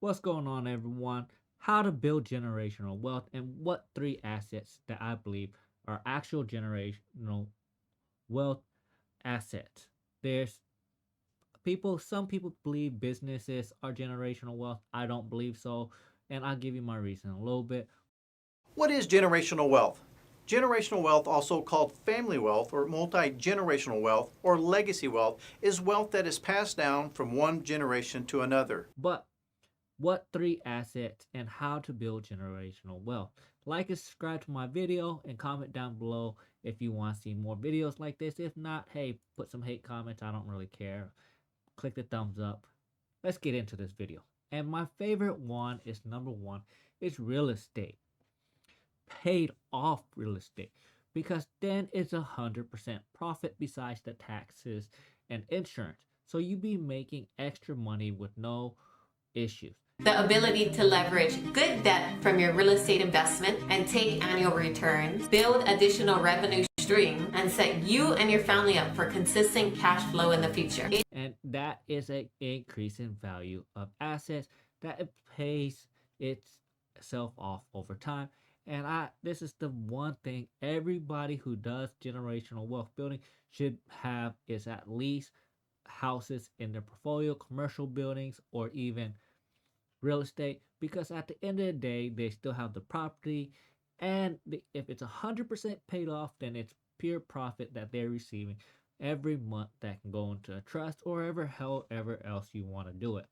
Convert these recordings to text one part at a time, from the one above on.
What's going on, everyone? How to build generational wealth and what three assets that I believe are actual generational wealth assets. There's some people believe businesses are generational wealth. I don't believe so, and I'll give you my reason in a little bit. What is generational wealth? Generational wealth, also called family wealth or multi-generational wealth or legacy wealth, is wealth that is passed down from one generation to another. But what three assets and how to build generational wealth? Like and subscribe to my video and comment down below if you want to see more videos like this. If not, hey, put some hate comments. I don't really care. Click the thumbs up. Let's get into this video. And my favorite one is number one is real estate. Paid off real estate. Because then it's 100% profit besides the taxes and insurance. So you be making extra money with no issues. The ability to leverage good debt from your real estate investment and take annual returns, build additional revenue stream, and set you and your family up for consistent cash flow in the future. And that is an increase in value of assets that it pays itself off over time. And this is the one thing everybody who does generational wealth building should have is at least houses in their portfolio, commercial buildings, or even real estate, because at the end of the day they still have the property, and if it's 100% paid off, then it's pure profit that they're receiving every month that can go into a trust or however else you want to do it.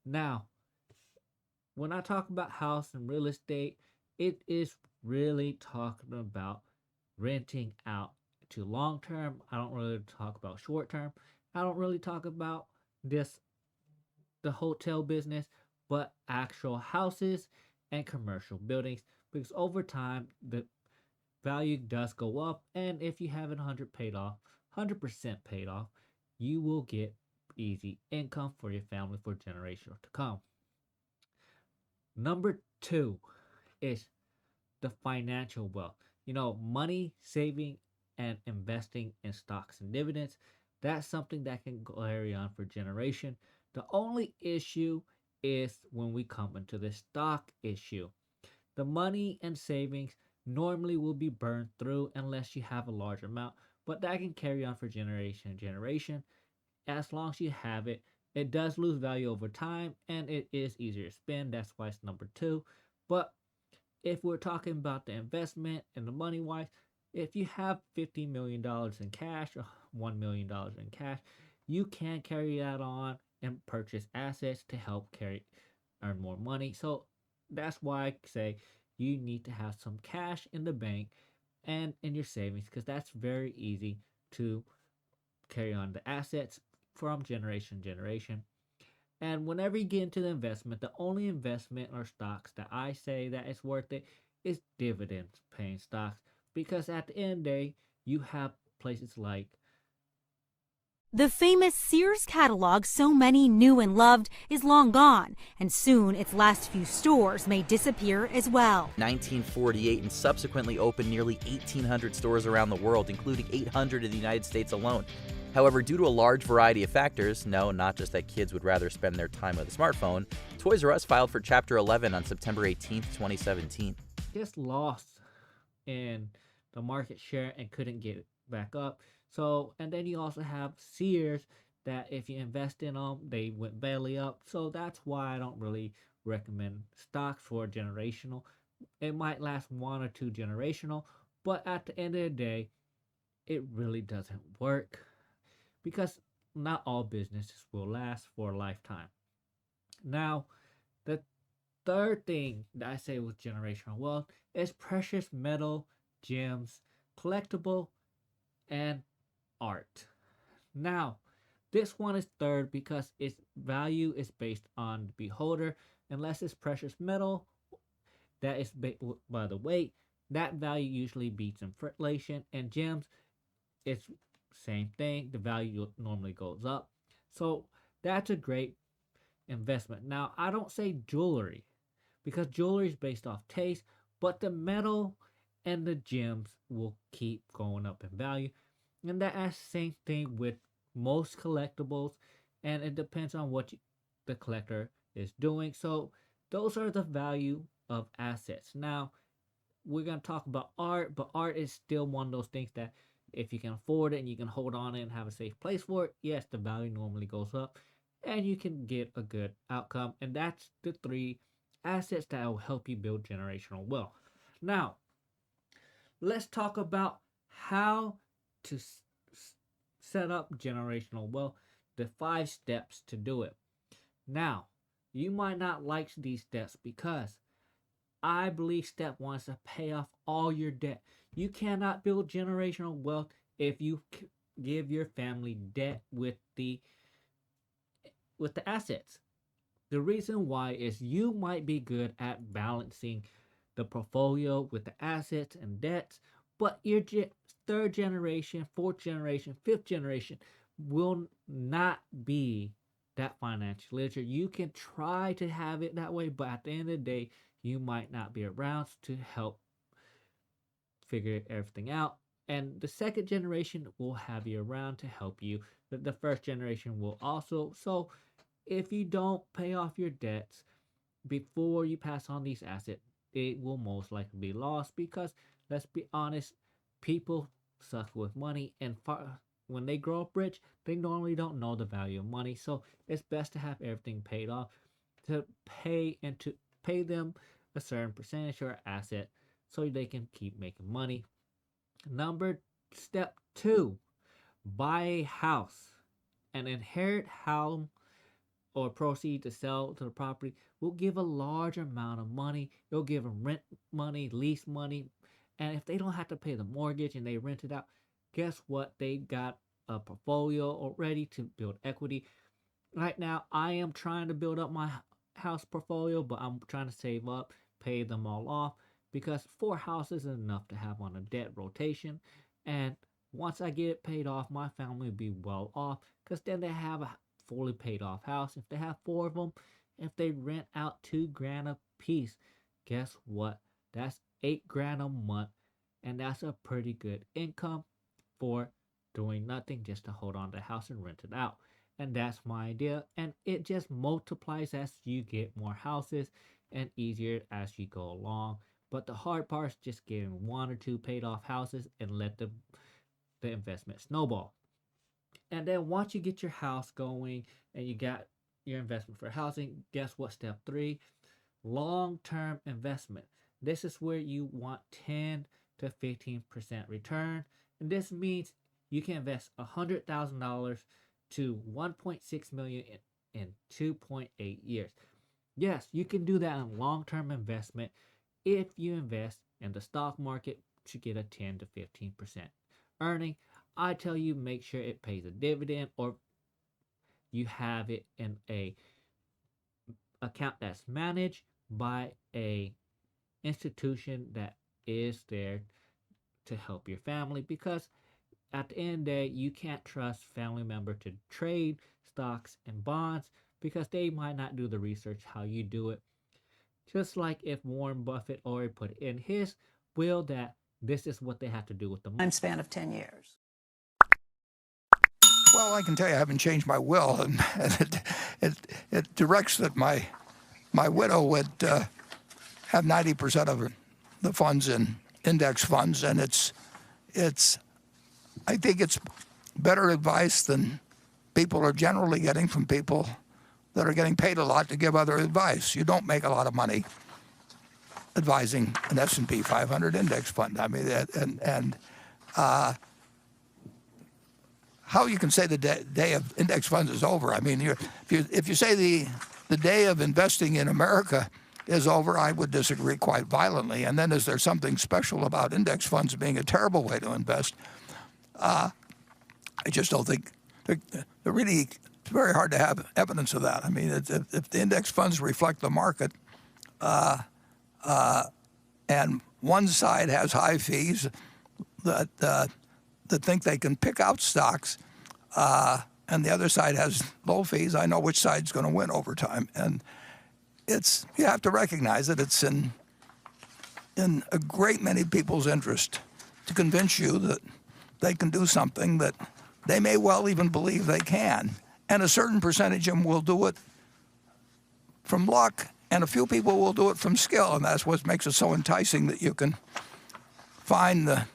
Now, when I talk about house and real estate, it is really talking about renting out to long term. I don't really talk about short term. I don't really talk about this the hotel business, but actual houses and commercial buildings, because over time the value does go up, and if you have it 100% paid off, you will get easy income for your family for generations to come. Number two is the financial wealth. Money saving and investing in stocks and dividends. That's something that can carry on for generation. The only issue is when we come into the stock issue. The money and savings normally will be burned through unless you have a large amount, but that can carry on for generation and generation. As long as you have it, it does lose value over time and it is easier to spend. That's why it's number two. But if we're talking about the investment and the money wise, if you have $50 million in cash or $1 million in cash, you can carry that on and purchase assets to help earn more money. So that's why I say you need to have some cash in the bank and in your savings, because that's very easy to carry on the assets from generation to generation. And whenever you get into the investment, the only investment or stocks that I say that is worth it is dividends paying stocks, because at the end of the day, you have places like the famous Sears catalog so many knew and loved is long gone, and soon its last few stores may disappear as well. 1948 and subsequently opened nearly 1,800 stores around the world, including 800 in the United States alone. However, due to a large variety of factors, no, not just that kids would rather spend their time with a smartphone, Toys R Us filed for Chapter 11 on September 18, 2017. Just lost in the market share and couldn't get it back up. So, and then you also have Sears that if you invest in them, they went belly up. So that's why I don't really recommend stocks for generational. It might last one or two generational, but at the end of the day, it really doesn't work, because not all businesses will last for a lifetime. Now, the third thing that I say with generational wealth is precious metal, gems, collectible, and art. Now, this one is third because its value is based on the beholder. Unless it's precious metal that is by the weight, that value usually beats inflation. And gems, it's same thing. The value normally goes up. So that's a great investment. Now, I don't say jewelry, because jewelry is based off taste, but the metal and the gems will keep going up in value. And that's the same thing with most collectibles, and it depends on what the collector is doing. So those are the value of assets. Now we're going to talk about art, but art is still one of those things that if you can afford it and you can hold on it and have a safe place for it, yes, the value normally goes up and you can get a good outcome. And that's the three assets that will help you build generational wealth. Now, let's talk about how to set up generational wealth, the 5 steps to do it. Now, you might not like these steps because I believe step 1 is to pay off all your debt. You cannot build generational wealth if you give your family debt with the assets. The reason why is you might be good at balancing the portfolio with the assets and debts, but your third generation, fourth generation, fifth generation will not be that financial literate. You can try to have it that way, but at the end of the day, you might not be around to help figure everything out. And the second generation will have you around to help you. The first generation will also. So if you don't pay off your debts before you pass on these assets, it will most likely be lost because, let's be honest, people suck with money, and when they grow up rich, they normally don't know the value of money. So it's best to have everything paid off, to pay them a certain percentage or asset so they can keep making money. Step 2, buy a house. An inherit house or proceed to sell to the property will give a large amount of money. It'll give them rent money, lease money, and if they don't have to pay the mortgage and they rent it out, guess what? They got a portfolio already to build equity. Right now, I am trying to build up my house portfolio, but I'm trying to save up, pay them all off, because 4 houses is enough to have on a debt rotation. And once I get it paid off, my family will be well off, because then they have a fully paid off house. If they have 4 of them, if they rent out $2,000 a piece, guess what? That's $8,000 a month, and that's a pretty good income for doing nothing, just to hold on to the house and rent it out. And that's my idea, and it just multiplies as you get more houses and easier as you go along. But the hard part is just getting 1 or 2 paid off houses and let the investment snowball. And then once you get your house going and you got your investment for housing, guess what? Step 3, long-term investment. This is where you want 10 to 15% return. And this means you can invest $100,000 to $1.6 million in 2.8 years. Yes, you can do that in long-term investment if you invest in the stock market to get a 10 to 15% earning. I tell you, make sure it pays a dividend, or you have it in a account that's managed by a institution that is there to help your family, because at the end of the day, you can't trust family member to trade stocks and bonds because they might not do the research how you do it. Just like if Warren Buffett already put in his will that this is what they have to do with the money. Time span of 10 years. Well, I can tell you I haven't changed my will, and it directs that my widow would have 90% of the funds in index funds, and I think it's better advice than people are generally getting from people that are getting paid a lot to give other advice. You don't make a lot of money advising an S&P 500 index fund. I mean, how you can say the day of index funds is over? I mean, if you say the day of investing in America is over, I would disagree quite violently. And then is there something special about index funds being a terrible way to invest? I just don't think it's very hard to have evidence of that. I mean, if the index funds reflect the market, and one side has high fees that think they can pick out stocks, and the other side has low fees, I know which side's going to win over time. And you have to recognize that it's in a great many people's interest to convince you that they can do something that they may well even believe they can. And a certain percentage of them will do it from luck, and a few people will do it from skill, and that's what makes it so enticing that you can find the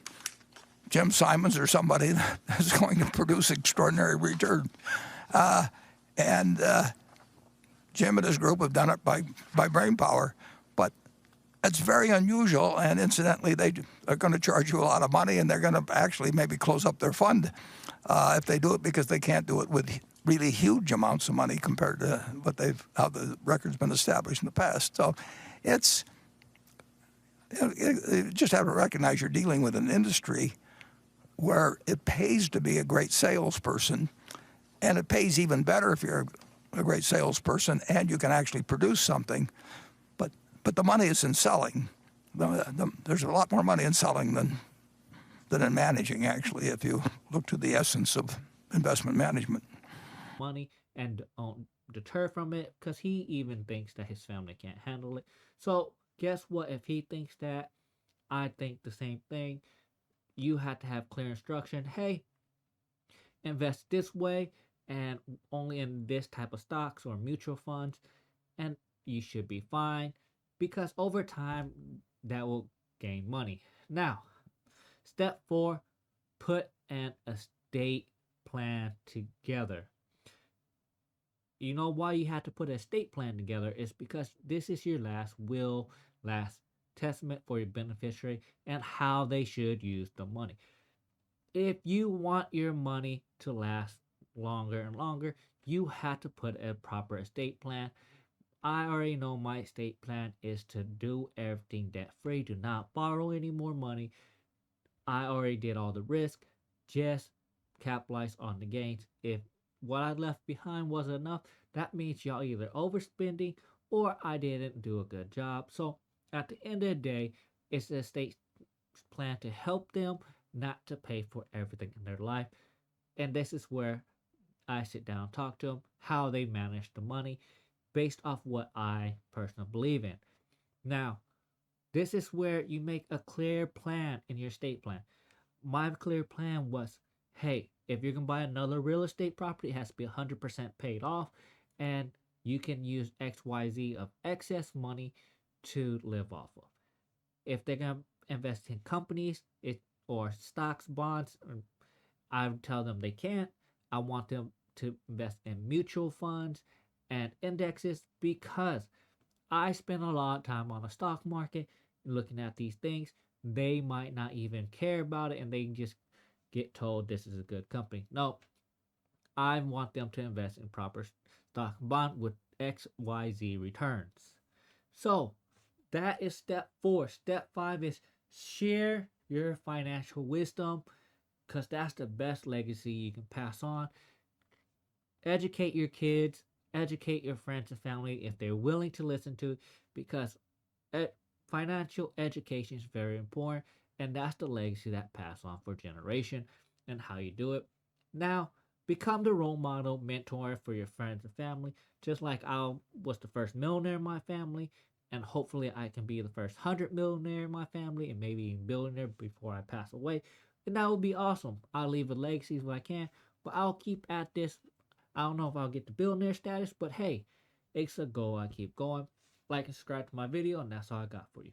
Jim Simons or somebody that's going to produce extraordinary return. And Jim and his group have done it by brain power, but it's very unusual. And incidentally, they are going to charge you a lot of money, and they're going to actually maybe close up their fund if they do it, because they can't do it with really huge amounts of money compared to what how the record's been established in the past. So it's you just have to recognize you're dealing with an industry where it pays to be a great salesperson, and it pays even better if you're a great salesperson and you can actually produce something. But the money is in selling. There's a lot more money in selling than in managing, actually, if you look to the essence of investment management. Money and don't deter from it, because he even thinks that his family can't handle it. So guess what? If he thinks that, I think the same thing. You have to have clear instruction. Hey, invest this way and only in this type of stocks or mutual funds, and you should be fine, because over time that will gain money. Now, step 4, put an estate plan together. You know why you have to put an estate plan together? Is because this is your last will, last testament for your beneficiary, and how they should use the money. If you want your money to last longer and longer, you have to put a proper estate plan. I already know my estate plan is to do everything debt free, do not borrow any more money. I already did all the risk, just capitalize on the gains. If what I left behind wasn't enough, that means y'all either overspending or I didn't do a good job. So at the end of the day, it's the estate plan to help them, not to pay for everything in their life. And this is where I sit down and talk to them, how they manage the money based off what I personally believe in. Now, this is where you make a clear plan in your estate plan. My clear plan was, hey, if you're going to buy another real estate property, it has to be 100% paid off, and you can use XYZ of excess money to live off of. If they're going to invest in companies or stocks, bonds, I would tell them they can't. I want them to invest in mutual funds and indexes, because I spend a lot of time on the stock market looking at these things. They might not even care about it, and they just get told this is a good company. No, I want them to invest in proper stock bond with XYZ returns. So that is step 4. Step 5 is share your financial wisdom, because that's the best legacy you can pass on. Educate your kids, educate your friends and family if they're willing to listen to, because financial education is very important, and that's the legacy that pass on for generation and how you do it. Now, become the role model, mentor for your friends and family, just like I was the first millionaire in my family, and hopefully I can be the first 100 millionaire in my family, and maybe even billionaire before I pass away. And that would be awesome. I'll leave a legacy if I can, but I'll keep at this. I don't know if I'll get the billionaire status, but hey, it's a goal I keep going. Like and subscribe to my video, and that's all I got for you.